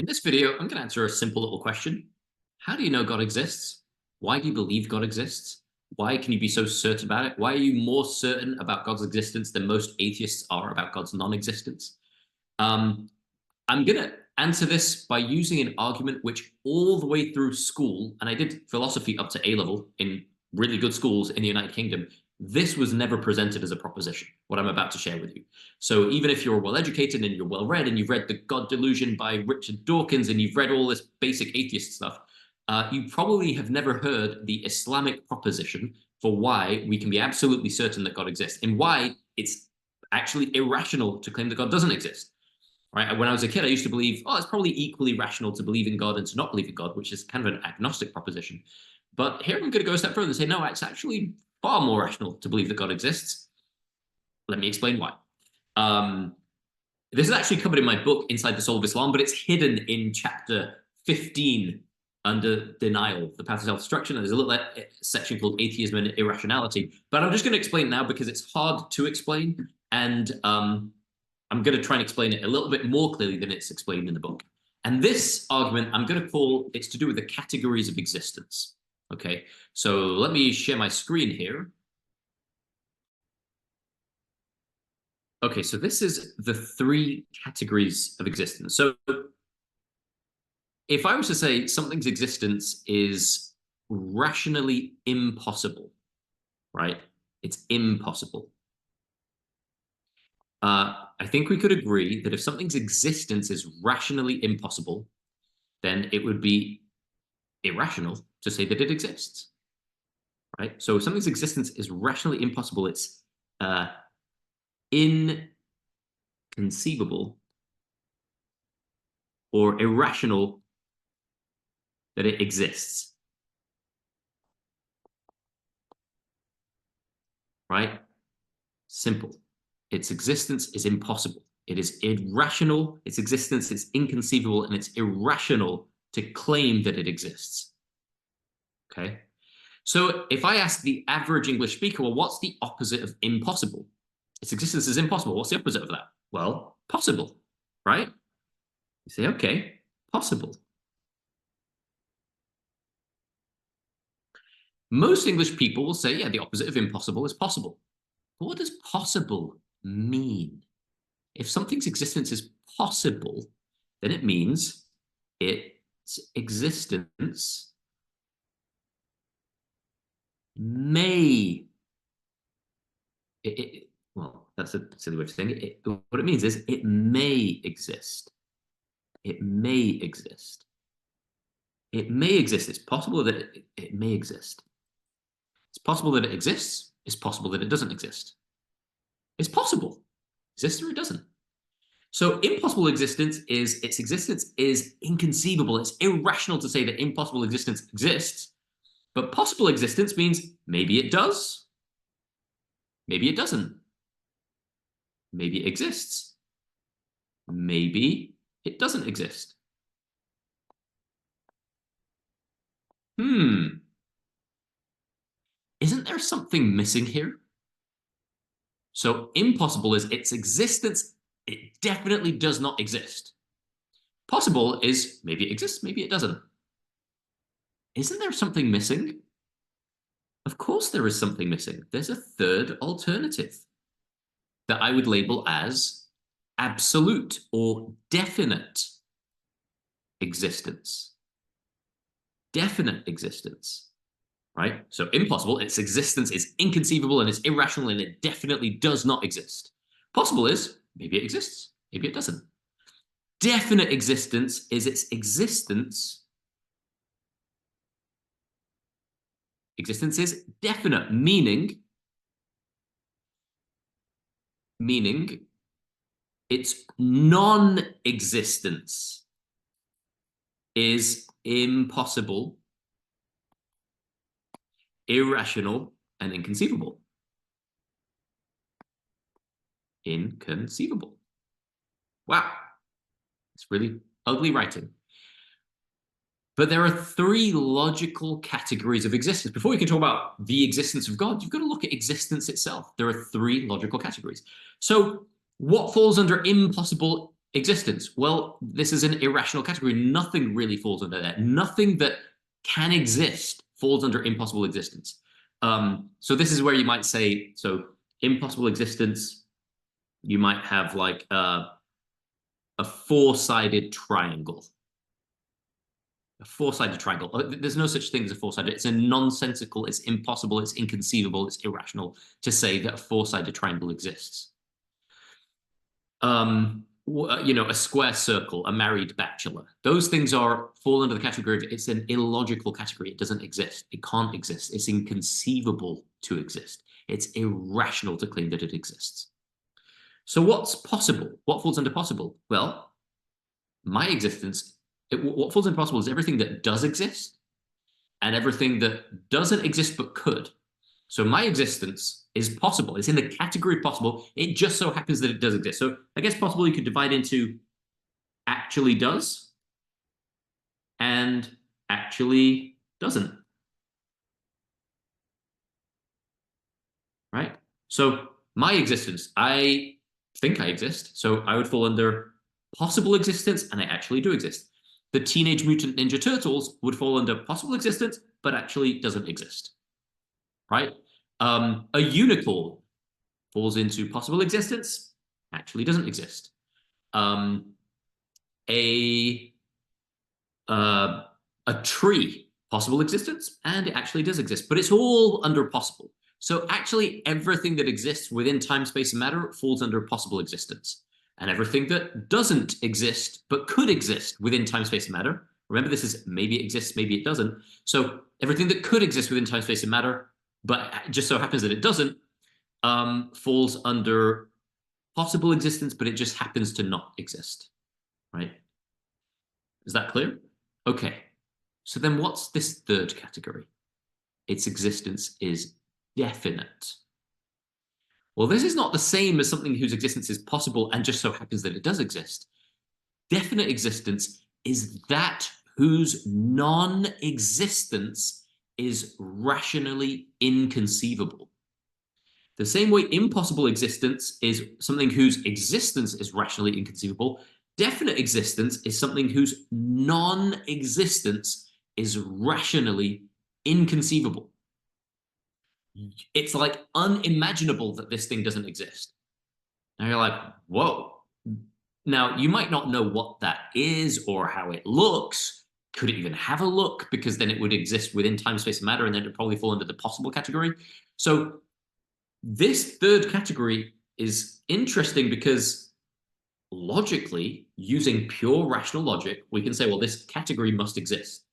this video, I'm going to answer a simple little question. How do you know God exists? Why do you believe God exists? Why can you be so certain about it? Why are you more certain about God's existence than most atheists are about God's non-existence? I'm going to answer this by using an argument which all the way through school, and I did philosophy up to A-level in really good schools in the United Kingdom, this was never presented as a proposition, what I'm about to share with you. So even if you're well-educated and you're well-read and you've read The God Delusion by Richard Dawkins and you've read all this basic atheist stuff, you probably have never heard the Islamic proposition for why we can be absolutely certain that God exists and why it's actually irrational to claim that God doesn't exist. Right? When I was a kid, I used to believe, oh, it's probably equally rational to believe in God and to not believe in God, which is kind of an agnostic proposition. But here I'm going to go a step further and say, no, it's actually far more rational to believe that God exists. Let me explain why. This is actually covered in my book, Inside the Soul of Islam, but it's hidden in chapter 15 under Denial, the Path of Self-Destruction. And there's a little section called Atheism and Irrationality. But I'm just going to explain it now because it's hard to explain. And I'm going to try and explain it a little bit more clearly than it's explained in the book. And this argument, I'm going to call, it's to do with the categories of existence. Okay, so let me share my screen here. Okay, so this is the three categories of existence. So if I was to say something's existence is rationally impossible, right? It's impossible. I think we could agree that if something's existence is rationally impossible, then it would be irrational to say that it exists, right? So if something's existence is rationally impossible, it's inconceivable or irrational that it exists, right? Simple. Its existence is impossible. It is irrational. Its existence is inconceivable, and it's irrational to claim that it exists. Okay? So if I ask the average English speaker, well, what's the opposite of impossible? Its existence is impossible. What's the opposite of that? Well, possible, right? You say, okay, possible. Most English people will say, yeah, the opposite of impossible is possible. But what does possible mean? If something's existence is possible, then it means its existence may, well, that's a silly way of saying it. What it means is it may exist. It may exist. It may exist. It's possible that it may exist. It's possible that it exists. It's possible that it doesn't exist. It's possible. It exists or it doesn't. So impossible existence is its existence is inconceivable. It's irrational to say that impossible existence exists. But possible existence means maybe it does. Maybe it doesn't. Maybe it exists. Maybe it doesn't exist. Isn't there something missing here? So impossible is its existence, it definitely does not exist. Possible is maybe it exists, maybe it doesn't. Isn't there something missing? Of course there is something missing. There's a third alternative that I would label as absolute or definite existence. Definite existence. Right? So impossible, its existence is inconceivable and it's irrational and it definitely does not exist. Possible is maybe it exists, maybe it doesn't. Definite existence is its existence. Existence is definite, meaning its non-existence is impossible, irrational, and inconceivable. Inconceivable. Wow. It's really ugly writing. But there are three logical categories of existence. Before you can talk about the existence of God, you've got to look at existence itself. There are three logical categories. So what falls under impossible, Existence. Well, this is an irrational category. Nothing really falls under that. Nothing that can exist falls under impossible existence. So this is where you might say, so impossible existence, you might have like a four-sided triangle. A four-sided triangle. There's no such thing as a four-sided. It's a nonsensical, it's impossible, it's inconceivable, it's irrational to say that a four-sided triangle exists. A square circle, a married bachelor. Those things fall under the category of it's an illogical category. It doesn't exist. It can't exist. It's inconceivable to exist. It's irrational to claim that it exists. So what's possible? What falls under possible? Well, my existence, what falls under possible is everything that does exist and everything that doesn't exist but could. So my existence is possible. It's in the category of possible. It just so happens that it does exist. So I guess possible you could divide into actually does and actually doesn't. Right? So my existence, I think I exist. So I would fall under possible existence and I actually do exist. The Teenage Mutant Ninja Turtles would fall under possible existence, but actually doesn't exist. Right? A unicorn falls into possible existence, actually doesn't exist. A tree, possible existence, and it actually does exist, but it's all under possible. So actually everything that exists within time, space, and matter falls under possible existence. And everything that doesn't exist but could exist within time, space, and matter, remember this is maybe it exists, maybe it doesn't. So everything that could exist within time, space, and matter, but it just so happens that it doesn't, falls under possible existence, but it just happens to not exist, right? Is that clear? Okay. So then what's this third category? Its existence is definite. Well, this is not the same as something whose existence is possible and just so happens that it does exist. Definite existence is that whose non-existence is rationally inconceivable. The same way impossible existence is something whose existence is rationally inconceivable, definite existence is something whose non-existence is rationally inconceivable. It's like unimaginable that this thing doesn't exist. Now you're like, whoa. Now, you might not know what that is or how it looks. Could it even have a look? Because then it would exist within time, space, and matter, and then it would probably fall under the possible category. So this third category is interesting because logically, using pure rational logic, we can say, well, this category must exist.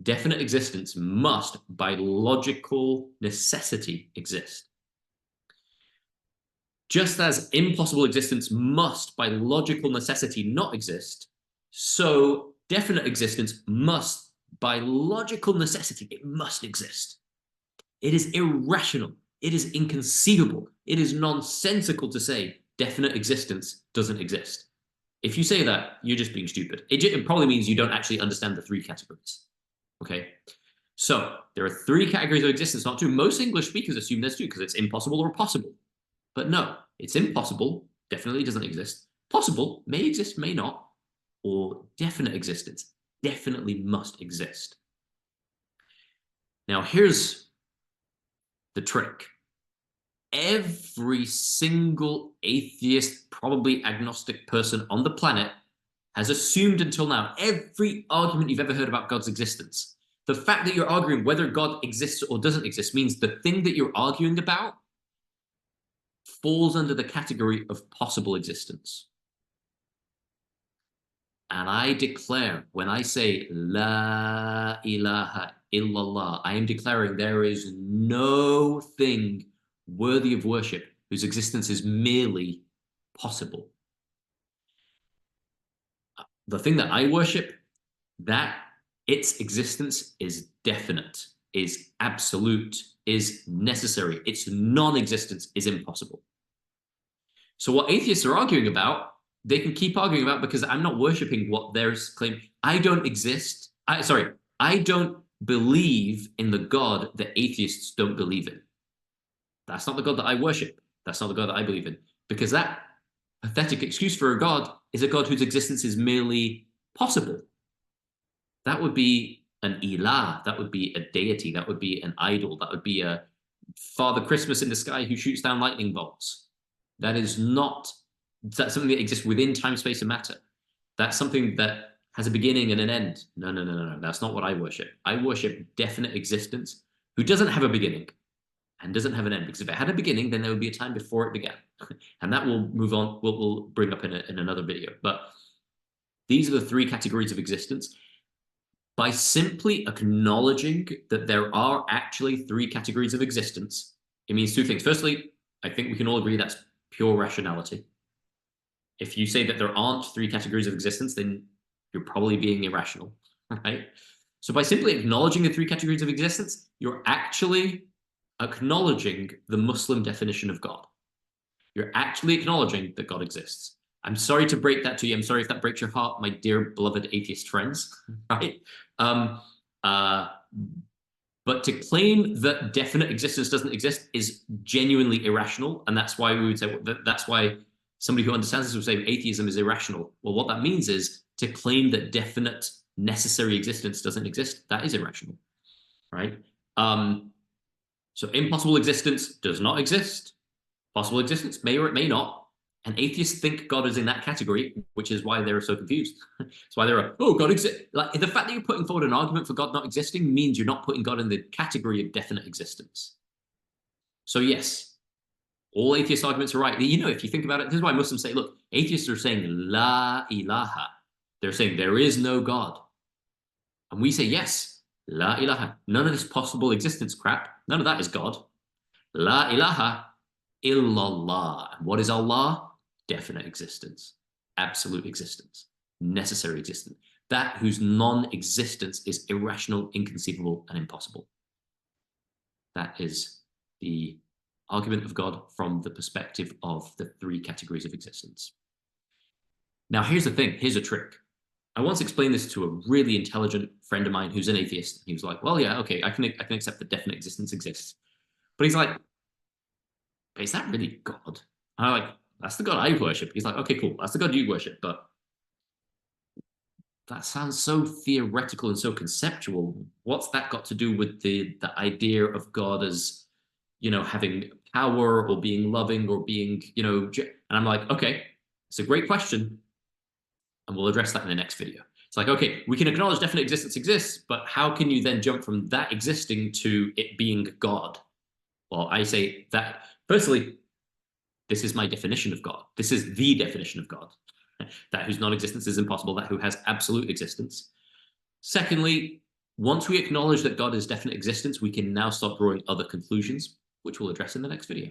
Definite existence must, by logical necessity, exist. Just as impossible existence must, by logical necessity, not exist, so definite existence must, by logical necessity, it must exist. It is irrational. It is inconceivable. It is nonsensical to say definite existence doesn't exist. If you say that, you're just being stupid. It probably means you don't actually understand the three categories. Okay, so there are three categories of existence, not two. Most English speakers assume there's two because it's impossible or possible. But no, it's impossible, definitely doesn't exist. Possible, may exist, may not. Or definite existence, definitely must exist. Now, here's the trick. Every single atheist, probably agnostic person on the planet has assumed until now, every argument you've ever heard about God's existence, the fact that you're arguing whether God exists or doesn't exist means the thing that you're arguing about falls under the category of possible existence. And I declare, when I say La ilaha illallah, I am declaring there is no thing worthy of worship whose existence is merely possible. The thing that I worship, that its existence is definite, is absolute, is necessary. Its non-existence is impossible. So what atheists are arguing about, they can keep arguing about because I'm not worshiping what they're claiming. I don't exist. I don't believe in the God that atheists don't believe in. That's not the God that I worship. That's not the God that I believe in. Because that pathetic excuse for a God is a God whose existence is merely possible. That would be an ilah, that would be a deity, that would be an idol, that would be a Father Christmas in the sky who shoots down lightning bolts. That is not, that's something that exists within time, space, and matter. That's something that has a beginning and an end. No, no, no, no, no. That's not what I worship. I worship definite existence who doesn't have a beginning and doesn't have an end. Because if it had a beginning, then there would be a time before it began. And that will move on, we'll bring up in another video. But these are the three categories of existence. By simply acknowledging that there are actually three categories of existence, it means two things. Firstly, I think we can all agree that's pure rationality. If you say that there aren't three categories of existence, then you're probably being irrational, right? So by simply acknowledging the three categories of existence, you're actually acknowledging the Muslim definition of God. You're actually acknowledging that God exists. I'm sorry to break that to you. I'm sorry if that breaks your heart, my dear beloved atheist friends, right? But to claim that definite existence doesn't exist is genuinely irrational. And that's why we would say, that's why somebody who understands this would say atheism is irrational. Well, what that means is to claim that definite necessary existence doesn't exist, that is irrational, right? So impossible existence does not exist. Possible existence may or it may not. And atheists think God is in that category, which is why they're so confused. That's why they're, oh, God exists. Like, the fact that you're putting forward an argument for God not existing means you're not putting God in the category of definite existence. So yes, all atheist arguments are right. You know, if you think about it, this is why Muslims say, look, atheists are saying la ilaha. They're saying there is no God. And we say, yes, la ilaha. None of this possible existence crap, none of that is God. La ilaha illallah. And what is Allah? Definite existence, absolute existence, necessary existence. That whose non-existence is irrational, inconceivable, and impossible. That is the argument of God from the perspective of the three categories of existence. Now, here's the thing. Here's a trick. I once explained this to a really intelligent friend of mine who's an atheist. He was like, well, yeah, okay, I can accept that definite existence exists. But he's like, but is that really God? And I'm like, that's the God I worship. He's like, okay, cool. That's the God you worship. But that sounds so theoretical and so conceptual. What's that got to do with the idea of God as, you know, having power or being loving or being, you know, and I'm like, okay, it's a great question. And we'll address that in the next video. It's like, okay, we can acknowledge definite existence exists, but how can you then jump from that existing to it being God? Well, I say that, firstly, this is my definition of God. This is the definition of God. That whose non-existence is impossible, that who has absolute existence. Secondly, once we acknowledge that God is definite existence, we can now start drawing other conclusions, which we'll address in the next video.